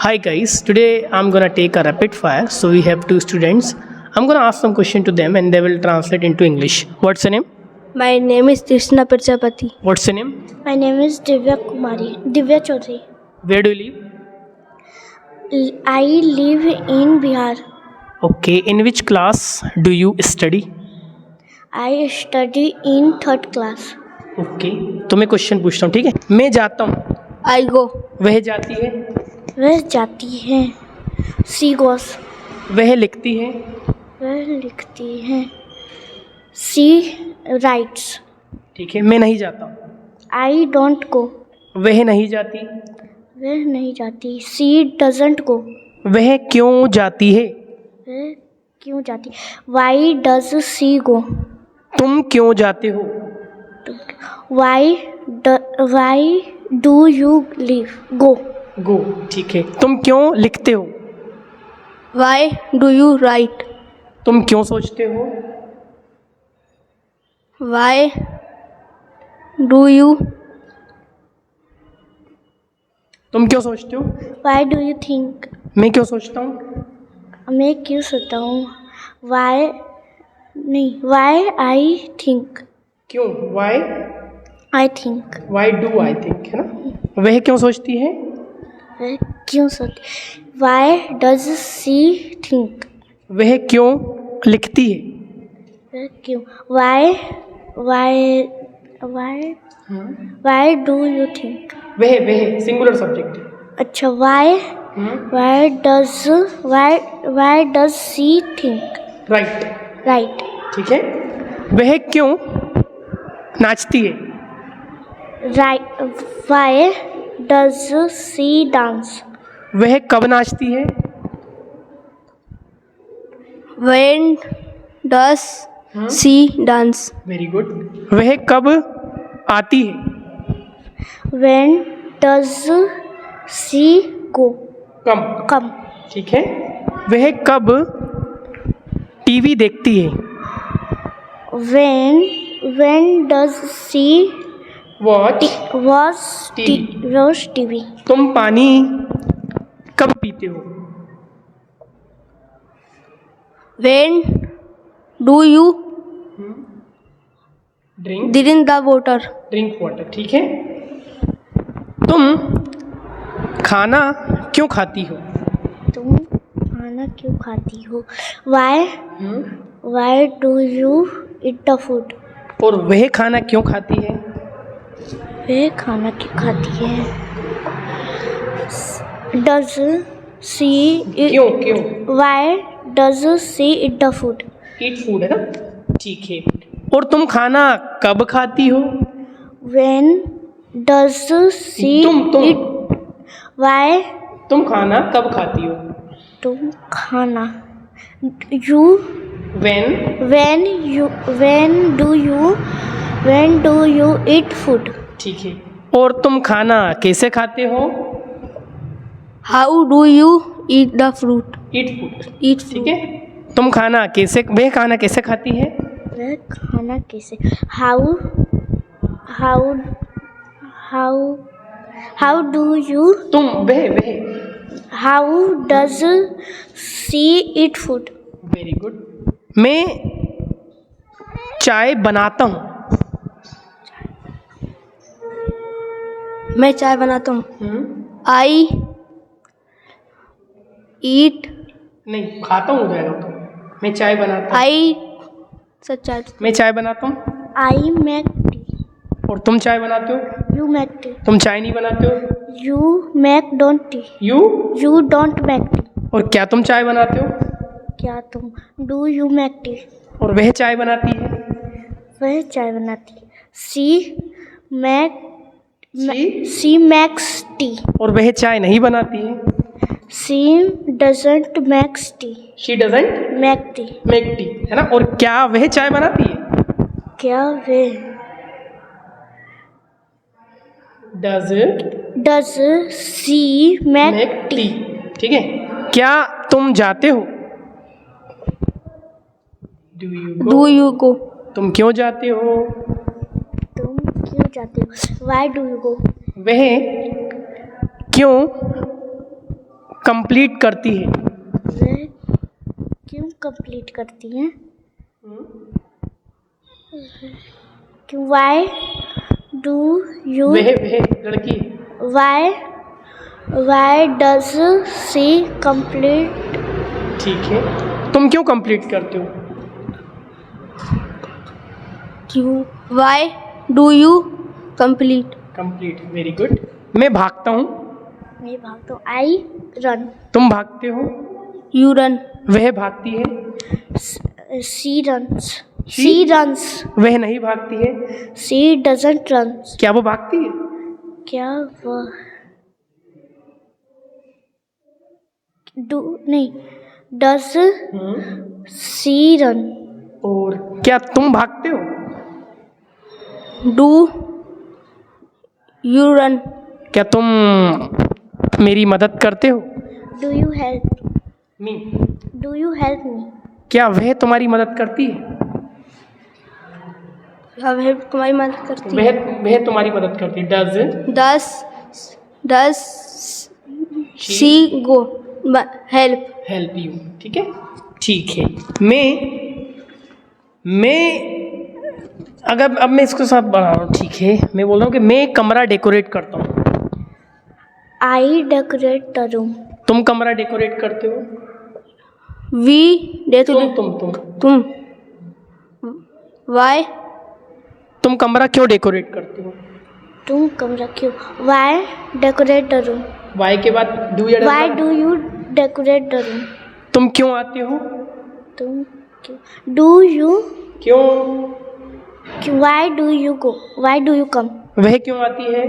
Hi guys, today I'm gonna take a rapid fire. So we have two students. I'm gonna ask some question to them and they will translate into English. What's your name? My name is Trishna Prajapati. What's your name? My name is Divya Chaudhary. Where do you live? I live in Bihar. Okay, in which class do you study? I study in 3rd class. Okay तो मैं question पूछता हूँ, ठीक है? मैं जाता हूँ, I go. वह जाती है, वह जाती है. She goes. वह लिखती है, वह लिखती है. She writes. ठीक है? मैं नहीं जाता हूँ, I don't go. वह नहीं जाती, वह नहीं जाती. She doesn't go. वह क्यों जाती है, वह क्यों जाती? Why does she go? तुम क्यों जाते हो, Why do you leave? Go. गो, ठीक है? तुम क्यों लिखते हो, Why do you write? तुम क्यों सोचते हो, Why do you? तुम क्यों सोचते हो, Why do you think? मैं क्यों सोचता हूँ, मैं क्यों सोता हूँ? Why I think. क्यों, why, I think. Why do I think, है ना? वह क्यों सोचती है, वह क्यों सोती? Why does she think? वह क्यों लिखती है, वह क्यों? Why do you think? वह सिंगुलर सब्जेक्ट है. अच्छा, why does she think? Right, Right. ठीक है? वह क्यों नाचती है, Right. Why does she dance? वह कब नाचती है, When does she dance? Very good. वह कब आती है, When does she go? Come, Come. ठीक है? वह कब टीवी देखती है, When does she watch. watch TV? तुम पानी कब पीते हो, When do you drink drink the water? Water, ठीक है? तुम खाना क्यों खाती हो, तुम खाना क्यों खाती हो? Why do you eat the food? और वह खाना क्यों खाती है, वह खाना क्यों खाती है? Does she eat? क्यों Why does she eat the food? Eat food है ना, ठीक है? और तुम खाना कब खाती हो, When does she तुम eat? Why? तुम खाना कब खाती हो, तुम खाना. You. when When do you eat food? ठीक है? और तुम खाना कैसे खाते हो, How do you eat the fruit? Eat food, Eat ठीक fruit. है? तुम खाना कैसे, वह खाना कैसे खाती है, वह खाना कैसे? How do you? तुम वह How does she eat food? Very good. मैं चाय बनाता हूँ, मैं चाय बनाता हूँ. I eat. नहीं खाता हूँ जाएगा तो. मैं चाय बनाता हूँ, मैं चाय बनाता हूँ. I make tea. और तुम चाय बनाते हो, You make tea. तुम चाय नहीं बनाते हो, You make don't tea. You don't make tea. और क्या तुम चाय बनाते हो, क्या तुम? Do you make tea? और वह चाय बनाती है, वह चाय बनाती है. She makes tea. और वह चाय नहीं बनाती है, She doesn't make tea. She doesn't Make tea. Make tea, है ना? और क्या वह चाय बनाती है, क्या वह? Does she make make tea? T, ठीक है? क्या तुम जाते हो, Do you go? तुम क्यों जाते हो, तुम क्यों जाते हो? Why do you go? वह क्यों कंप्लीट करती है? वह क्यों कंप्लीट करती हैं? क्यों? वाई डू यू वह लड़की वाई डज सी कंप्लीट? ठीक है, तुम क्यों कंप्लीट करते हो? क्यों? Why do you complete? Complete, very good. मैं भागता हूँ। मैं भागता हूँ। I run. तुम भागते हो। You run. वह भागती है। She runs. She? She runs. वह नहीं भागती है। She doesn't run. क्या वो भागती है? क्या वह डू नहीं डज सी रन? और क्या तुम भागते हो? Do you run? क्या तुम मेरी मदद करते हो? Do you help me. Do you help me? क्या वह तुम्हारी मदद करती है? वह तुम्हारी मदद करती है। वह तुम्हारी मदद करती है। Does she go help? Help you. ठीक है, ठीक है। मैं अगर अब मैं इसको साथ बढ़ा रहा हूँ, ठीक है, मैं बोल रहा हूँ कि मैं एक कमरा डेकोरेट करता हूँ। आई डेकोरेट द रूम। तुम कमरा डेकोरेट करते हो। We decorate. तुम वाई तुम कमरा क्यों डेकोरेट करते हो? तुम कमरा क्यों? Why decorate the room. Why के बाद डू या why do you decorate the room? तुम क्यों आते हो? तुम क्यों? डू यू क्यों? Why do you go? Why do you come? वह क्यों आती है?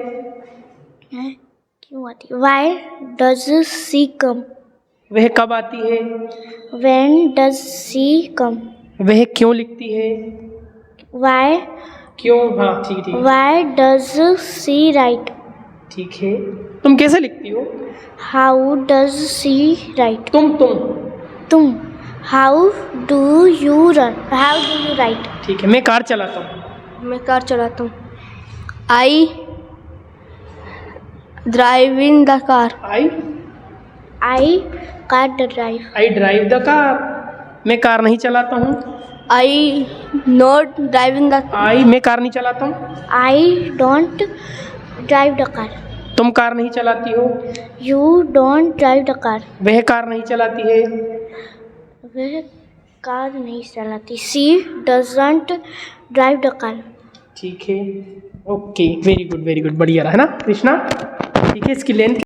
क्यों आती? Why does she come? वह कब आती है? When does she come? वह क्यों लिखती है? वाई क्यों? हाँ, ठीक है। Why does she write? ठीक है। तुम कैसे लिखती हो? How does she write? तुम how do you run? How do you write? ठीक है। मैं कार चलाता हूँ। मैं कार चलाता हूँ। I drive in the car? I car drive? I drive the car. मैं कार नहीं चलाता हूँ। आई नॉट ड्राइव इन द मैं कार नहीं चलाता हूँ। I don't drive the car. तुम कार नहीं चलाती हो। You don't drive the car. वह कार नहीं चलाती है। वह कार नहीं चलाती। सी डजंट ड्राइव द कार। ठीक है, ओके, वेरी गुड, बढ़िया रहा है ना कृष्णा? ठीक है, इसकी लेंथ